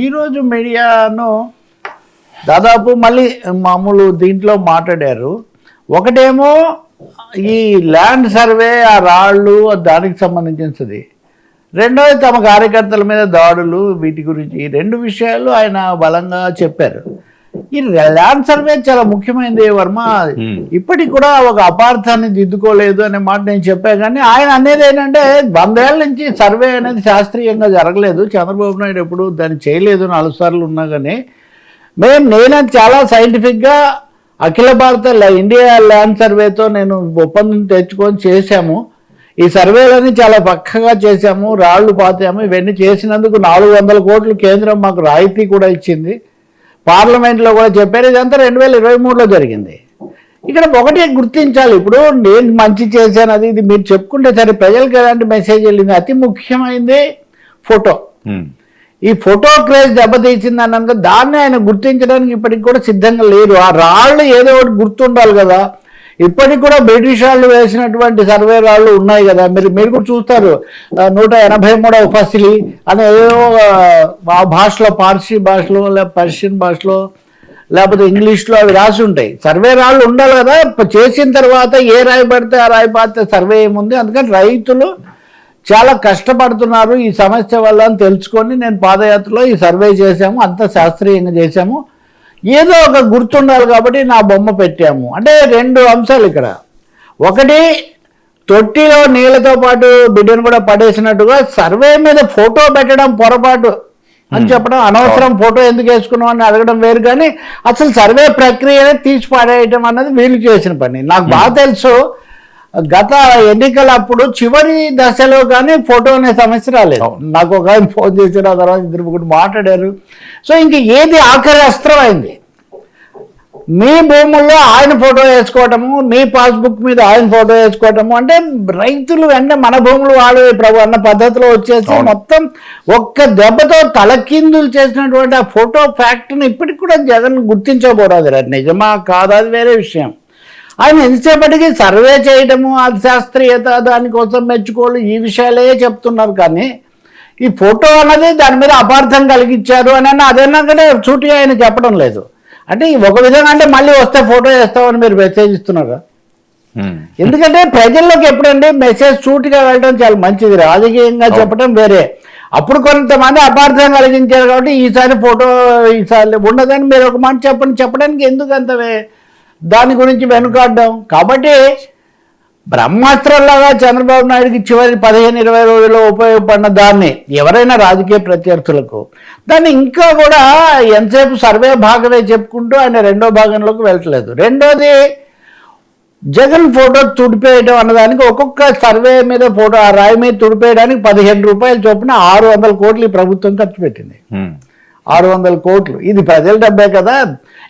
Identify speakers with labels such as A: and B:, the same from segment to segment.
A: ఈరోజు మీడియాను దాదాపు మళ్ళీ మామూలు దీంట్లో మాట్లాడారు. ఒకటేమో ఈ ల్యాండ్ సర్వే, ఆ రాళ్ళు దానికి సంబంధించినది. రెండోది తమ కార్యకర్తల మీద దాడులు, వీటి గురించి ఈ రెండు విషయాలు ఆయన బలంగా చెప్పారు. ఈ ల్యాండ్ సర్వే చాలా ముఖ్యమైనది వర్మ. ఇప్పటికి కూడా ఒక అపార్థాన్ని దిద్దుకోలేదు అనే మాట నేను చెప్పాను. కానీ ఆయన అనేది ఏంటంటే 100 ఏళ్ళ నుంచి సర్వే అనేది శాస్త్రీయంగా జరగలేదు. చంద్రబాబు నాయుడు ఎప్పుడు దాన్ని చేయలేదు, 4 సార్లు ఉన్నా. కానీ నేను చాలా సైంటిఫిక్గా అఖిల భారత ఇండియా ల్యాండ్ సర్వేతో నేను ఒప్పందం తెచ్చుకొని చేశాము. ఈ సర్వేలన్నీ చాలా పక్కగా చేశాము, రాళ్ళు పాతాము. ఇవన్నీ చేసినందుకు 400 కోట్లు కేంద్రం మాకు రాయితీ కూడా ఇచ్చింది. పార్లమెంట్లో కూడా చెప్పారు. ఇదంతా 2023లో జరిగింది. ఇక్కడ ఒకటే గుర్తించాలి. ఇప్పుడు నేను మంచి చేశాను, అది ఇది మీరు చెప్పుకుంటే సరే, ప్రజలకు ఎలాంటి మెసేజ్ వెళ్ళింది? అతి ముఖ్యమైనది ఫోటో. ఈ ఫోటో క్రేజ్ దెబ్బతీసింది అన్నాక దాన్ని ఆయన గుర్తించడానికి ఇప్పటికి కూడా సిద్ధంగా లేరు. ఆ రాళ్ళు ఏదో ఒకటి గుర్తుండాలి కదా. ఇప్పటికి కూడా బ్రిటిష్ వాళ్ళు వేసినటువంటి సర్వే రాళ్ళు ఉన్నాయి కదా, మీరు కూడా చూస్తారు. 183వ ఫసిలి అని ఏదో ఆ భాషలో, పార్సీ భాషలో, లేకపోతే పర్షియన్ భాషలో, లేకపోతే ఇంగ్లీష్లో అవి రాసి ఉంటాయి. సర్వే రాళ్ళు ఉండాలి కదా. చేసిన తర్వాత ఏ రాయి పడితే ఆ రాయి పాడితే సర్వే ఏముంది. అందుకని రైతులు చాలా కష్టపడుతున్నారు ఈ సమస్య వల్ల అని తెలుసుకొని నేను పాదయాత్రలో ఈ సర్వే చేశాము, అంతా శాస్త్రీయంగా చేశాము. ఏదో ఒక గుర్తుండాలి కాబట్టి నా బొమ్మ పెట్టాము. అంటే 2 అంశాలు ఇక్కడ. ఒకటి, తొట్టిలో నీళ్ళతో పాటు బిడ్డను కూడా పడేసినట్టుగా సర్వే మీద ఫోటో పెట్టడం పొరపాటు అని చెప్పడం, అనవసరం ఫోటో ఎందుకు వేసుకున్నాం అని అడగడం వేరు. కానీ అసలు సర్వే ప్రక్రియనే తీసి పడేయటం అన్నది వీళ్ళు చేసిన పని. నాకు బాగా తెలుసు. గత ఎన్నికలప్పుడు చివరి దశలో కానీ ఫోటో అనే సమస్య రాలేదు. నాకు ఒక ఆయన ఫోన్ చేశారు, ఆ తర్వాత 2-3 మాట్లాడారు. సో ఇంక ఏది ఆఖరి అస్త్రం అయింది. మీ భూముల్లో ఆయన ఫోటో వేసుకోవటము, మీ పాస్బుక్ మీద ఆయన ఫోటో వేసుకోవటము. అంటే రైతులు వెంటనే మన భూములు వాళ్ళు ప్రభు అన్న పద్ధతిలో వచ్చేసి మొత్తం ఒక్క దెబ్బతో తలకిందులు చేసినటువంటి ఆ ఫోటో ఫ్యాక్ట్ని ఇప్పటికి కూడా జగన్ గుర్తించబోరాదు. నిజమా కాదా అది వేరే విషయం. ఆయన ఎంతసేపటికి సర్వే చేయటము, అది శాస్త్రీయత, దానికోసం మెచ్చుకోలు, ఈ విషయాలే చెప్తున్నారు. కానీ ఈ ఫోటో అన్నది దాని మీద అపార్థం కలిగించారు అని అదేనాకనే సూటిగా ఆయన చెప్పడం లేదు. అంటే ఒక విధంగా అంటే మళ్ళీ వస్తే ఫోటో వేస్తామని మీరు మెసేజ్ ఇస్తున్నారా? ఎందుకంటే ప్రజల్లోకి ఎప్పుడంటే మెసేజ్ సూటిగా వెళ్ళడం చాలా మంచిది. రాజకీయంగా చెప్పడం వేరే. అప్పుడు కొంతమంది అపార్థం కలిగించారు కాబట్టి ఈసారి ఫోటో ఈసారి ఉండదని మీరు ఒక మాట చెప్పడానికి ఎందుకు అంత దాని గురించి వెనుకాడడం? కాబట్టి బ్రహ్మాస్త్రంలాగా చంద్రబాబు నాయుడుకి చివరి 15-20 రోజుల్లో ఉపయోగపడిన దాన్ని ఎవరైనా రాజకీయ ప్రత్యర్థులకు దాన్ని ఇంకా కూడా ఎంతసేపు సర్వే భాగమే చెప్పుకుంటూ ఆయన రెండో భాగంలోకి వెళ్ళట్లేదు. రెండోది, జగన్ ఫోటో తుడిపేయడం అన్నదానికి ఒక్కొక్క సర్వే మీద ఫోటో ఆ రాయి మీద తుడిపేయడానికి 15 రూపాయలు చొప్పున 600 కోట్లు ఈ ప్రభుత్వం ఖర్చు పెట్టింది. 600 కోట్లు. ఇది ప్రజల డబ్బే కదా.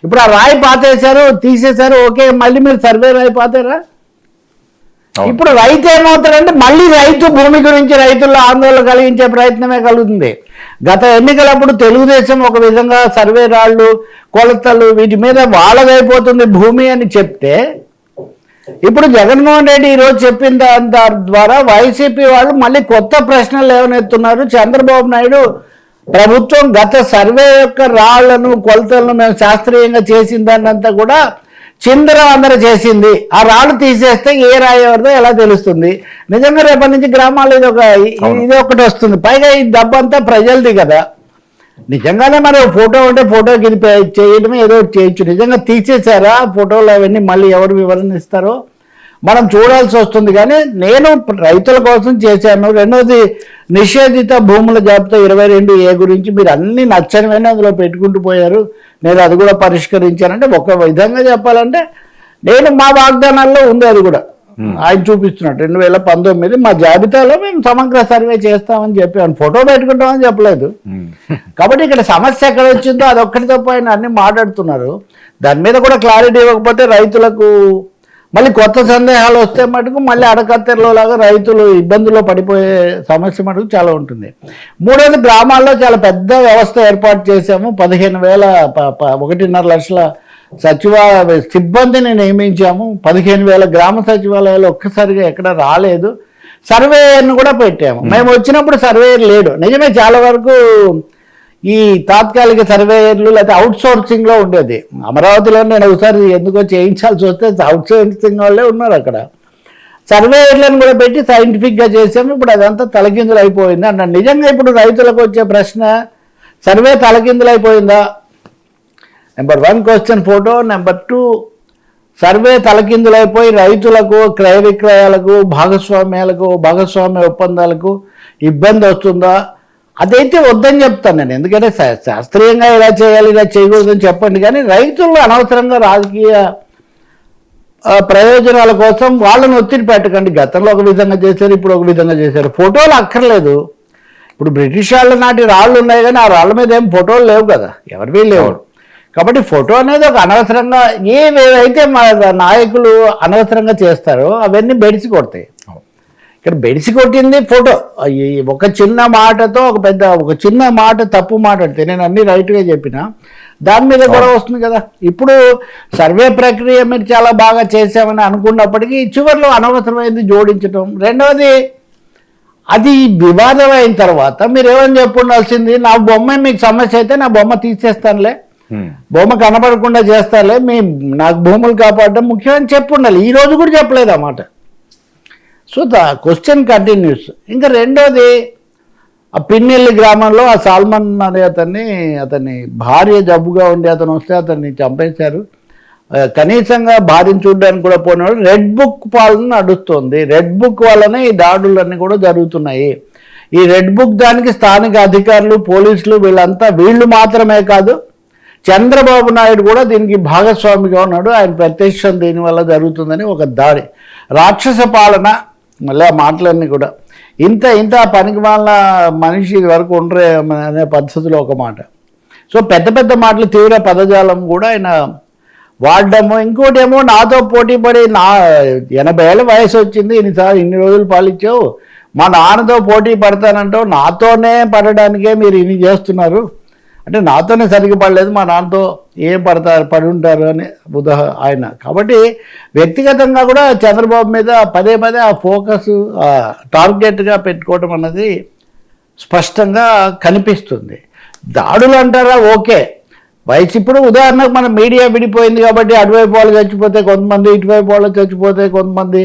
A: ఇప్పుడు ఆ రాయి పాతేశారు, తీసేశారు, ఓకే. మళ్ళీ మీరు సర్వే రాయి పాతారా? ఇప్పుడు రైతు ఏమవుతారంటే మళ్ళీ రైతు భూమి గురించి రైతుల్లో ఆందోళన కలిగించే ప్రయత్నమే కలుగుతుంది. గత ఎన్నికలప్పుడు తెలుగుదేశం ఒక విధంగా సర్వే రాళ్ళు, కొలతలు వీటి మీద వాళ్ళదైపోతుంది భూమి అని చెప్తే, ఇప్పుడు జగన్మోహన్ రెడ్డి ఈరోజు చెప్పిన దాని ద్వారా వైసీపీ వాళ్ళు మళ్ళీ కొత్త ప్రశ్నలు లేవనెత్తున్నారు. చంద్రబాబు నాయుడు ప్రభుత్వం గత సర్వే యొక్క రాళ్లను, కొలతలను మేము శాస్త్రీయంగా చేసిన దాన్నంతా కూడా చిందరవందర చేసింది. ఆ రాళ్ళు తీసేస్తే ఏ రాయి ఎవరిదో ఎలా తెలుస్తుంది? నిజంగా రేపటి నుంచి గ్రామాల్లో ఇది ఒకటి వస్తుంది. పైగా ఈ డబ్బంతా ప్రజలది కదా. నిజంగానే మరి ఫోటో ఉంటే ఫోటోకి ఇది చేయడం ఏదో చేయొచ్చు. నిజంగా తీసేశారా ఫోటోలు అవన్నీ మళ్ళీ ఎవరు వివరణ ఇస్తారో మనం చూడాల్సి వస్తుంది. కానీ నేను రైతుల కోసం చేశాను. రెండోది, నిషేధిత భూముల జాబితా 22A గురించి మీరు అన్ని నచ్చనివన్నీ అందులో పెట్టుకుంటూ పోయారు. నేను అది కూడా పరిష్కరించానంటే ఒక విధంగా చెప్పాలంటే నేను మా వాగ్దానాల్లో ఉంది. అది కూడా ఆయన చూపిస్తున్నాడు. 2019 మా జాబితాలో మేము సమగ్ర సర్వే చేస్తామని చెప్పాను. ఫోటో పెట్టుకుంటామని చెప్పలేదు. కాబట్టి ఇక్కడ సమస్య ఎక్కడ వచ్చిందో అదొక్కటి తప్ప ఆయన అన్ని మాట్లాడుతున్నారు. దాని మీద కూడా క్లారిటీ ఇవ్వకపోతే రైతులకు మళ్ళీ కొత్త సందేహాలు వస్తే మటుకు మళ్ళీ అడకత్తెరలో లాగా రైతులు ఇబ్బందుల్లో పడిపోయే సమస్య మటుకు చాలా ఉంటుంది. మూడోది, గ్రామాల్లో చాలా పెద్ద వ్యవస్థ ఏర్పాటు చేశాము. 1.5 లక్షల సచివాలయ సిబ్బందిని నియమించాము. 15,000 గ్రామ సచివాలయాలు ఒక్కసారిగా ఎక్కడ రాలేదు. సర్వేయర్ను కూడా పెట్టాము. మేము వచ్చినప్పుడు సర్వేయర్ లేడు. నిజమే, చాలా వరకు ఈ తాత్కాలిక సర్వేయర్లు లేకపోతే అవుట్ సోర్సింగ్లో ఉండేది. అమరావతిలో నేను ఒకసారి ఎందుకో చేయించాల్సి వస్తే అవుట్ సోర్సింగ్ వాళ్ళే ఉన్నారు అక్కడ. సర్వేయర్లను కూడా పెట్టి సైంటిఫిక్గా చేసాము. ఇప్పుడు అదంతా తలకిందులు అయిపోయింది అన్న. నిజంగా ఇప్పుడు రైతులకు వచ్చే ప్రశ్న, సర్వే తలకిందులు అయిపోయిందా? Number 1 question photo. Number 2 survey తలకిందులైపోయి రైతులకు, క్రయ విక్రయాలకు, భాగస్వామ్య ఒప్పందాలకు ఇబ్బంది వస్తుందా? అదైతే వద్దని చెప్తాను నేను. ఎందుకంటే శాస్త్రీయంగా ఇలా చేయాలి, ఇలా చేయకూడదని చెప్పండి. కానీ రైతులు అనవసరంగా రాజకీయ ప్రయోజనాల కోసం వాళ్ళని ఒత్తిడి పెట్టకండి. గతంలో ఒక విధంగా చేశారు, ఇప్పుడు ఒక విధంగా చేశారు. ఫోటోలు అక్కర్లేదు. ఇప్పుడు బ్రిటిష్ వాళ్ళ నాటి రాళ్ళు ఉన్నాయి కానీ ఆ రాళ్ళ మీద ఏం ఫోటోలు లేవు కదా, ఎవరివి లేవు. కాబట్టి ఫోటో అనేది ఒక అనవసరంగా ఏవైతే మా నాయకులు అనవసరంగా చేస్తారో అవన్నీ బెడిసి కొడతాయి. ఇక్కడ బెడిసి కొట్టింది ఫోటో. ఒక చిన్న మాటతో ఒక చిన్న మాట తప్పు మాట్లాడితే, నేను అన్ని రైట్గా చెప్పిన దాని మీద కూడా వస్తుంది కదా. ఇప్పుడు సర్వే ప్రక్రియ మీరు చాలా బాగా చేసామని అనుకున్నప్పటికీ చివరిలో అనవసరమైంది జోడించడం. రెండవది, అది వివాదం అయిన తర్వాత మీరు ఏమని చెప్పుండాల్సింది, నా బొమ్మ మీకు సమస్య అయితే నా బొమ్మ తీసేస్తానులే, బొమ్మ కనపడకుండా చేస్తానులే, నాకు భూములు కాపాడడం ముఖ్యమని చెప్పుండాలి. ఈ రోజు కూడా చెప్పలేదు ఆ మాట. So the question continuous. ఇంకా రెండోది, ఆ పిన్నెల్లి గ్రామంలో ఆ సాల్మన్ అనే అతన్ని భార్య జబ్బుగా ఉండి అతను వస్తే అతన్ని చంపేశారు. కనీసంగా భార్యను చూడడానికి కూడా పోయినాడు. రెడ్ బుక్ పాలన నడుస్తుంది. రెడ్ బుక్ వల్లనే ఈ దాడులన్నీ కూడా జరుగుతున్నాయి. ఈ రెడ్ బుక్ దానికి స్థానిక అధికారులు, పోలీసులు వీళ్ళు మాత్రమే కాదు, చంద్రబాబు నాయుడు కూడా దీనికి భాగస్వామిగా ఉన్నాడు. ఆయన ప్రత్యక్షం దీనివల్ల జరుగుతుందని ఒక దాడి, రాక్షస పాలన. మళ్ళీ ఆ మాటలన్నీ కూడా ఇంత పనికి వాళ్ళ మనిషి వరకు ఉండరే అనే పద్ధతిలో ఒక మాట. సో పెద్ద మాటలు, తీవ్ర పదజాలం కూడా ఆయన వాడడము. ఇంకోటి ఏమో, నాతో పోటీ పడి 80 ఏళ్ళ వయసు వచ్చింది, ఇన్ని రోజులు పాలించావు, మా నాన్నతో పోటీ పడతానంటావు, నాతోనే పడడానికే మీరు ఇన్ని చేస్తున్నారు అంటే నాతోనే సరిగ్గా పడలేదు, మా నాన్నతో ఏం పడి ఉంటారు అని ఆయన. కాబట్టి వ్యక్తిగతంగా కూడా చంద్రబాబు మీద పదే ఆ ఫోకస్ టార్గెట్గా పెట్టుకోవడం అన్నది స్పష్టంగా కనిపిస్తుంది. దాడులు అంటారా, ఓకే. వయసు ఇప్పుడు ఉదాహరణకు మన మీడియా విడిపోయింది కాబట్టి అటువైపు వాళ్ళు చచ్చిపోతే కొంతమంది, ఇటువైపు వాళ్ళు చచ్చిపోతే కొంతమంది.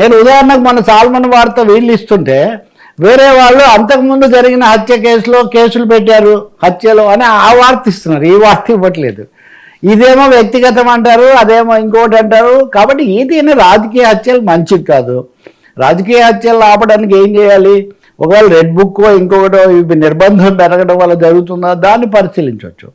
A: నేను ఉదాహరణకు మన సాల్మన్ వార్త వీళ్ళు ఇస్తుంటే వేరే వాళ్ళు అంతకుముందు జరిగిన హత్య కేసులు పెట్టారు, హత్యలు అని ఆ వార్త ఇస్తున్నారు, ఈ వార్త ఇవ్వట్లేదు. ఇదేమో వ్యక్తిగతం అంటారు, అదేమో ఇంకోటి అంటారు. కాబట్టి ఏదైనా రాజకీయ హత్యలు మంచిది కాదు. రాజకీయ హత్యలు ఆపడానికి ఏం చేయాలి? ఒకవేళ రెడ్ బుక్ ఇంకొకటో నిర్బంధం పెరగడం వల్ల జరుగుతుందా, దాన్ని పరిశీలించవచ్చు.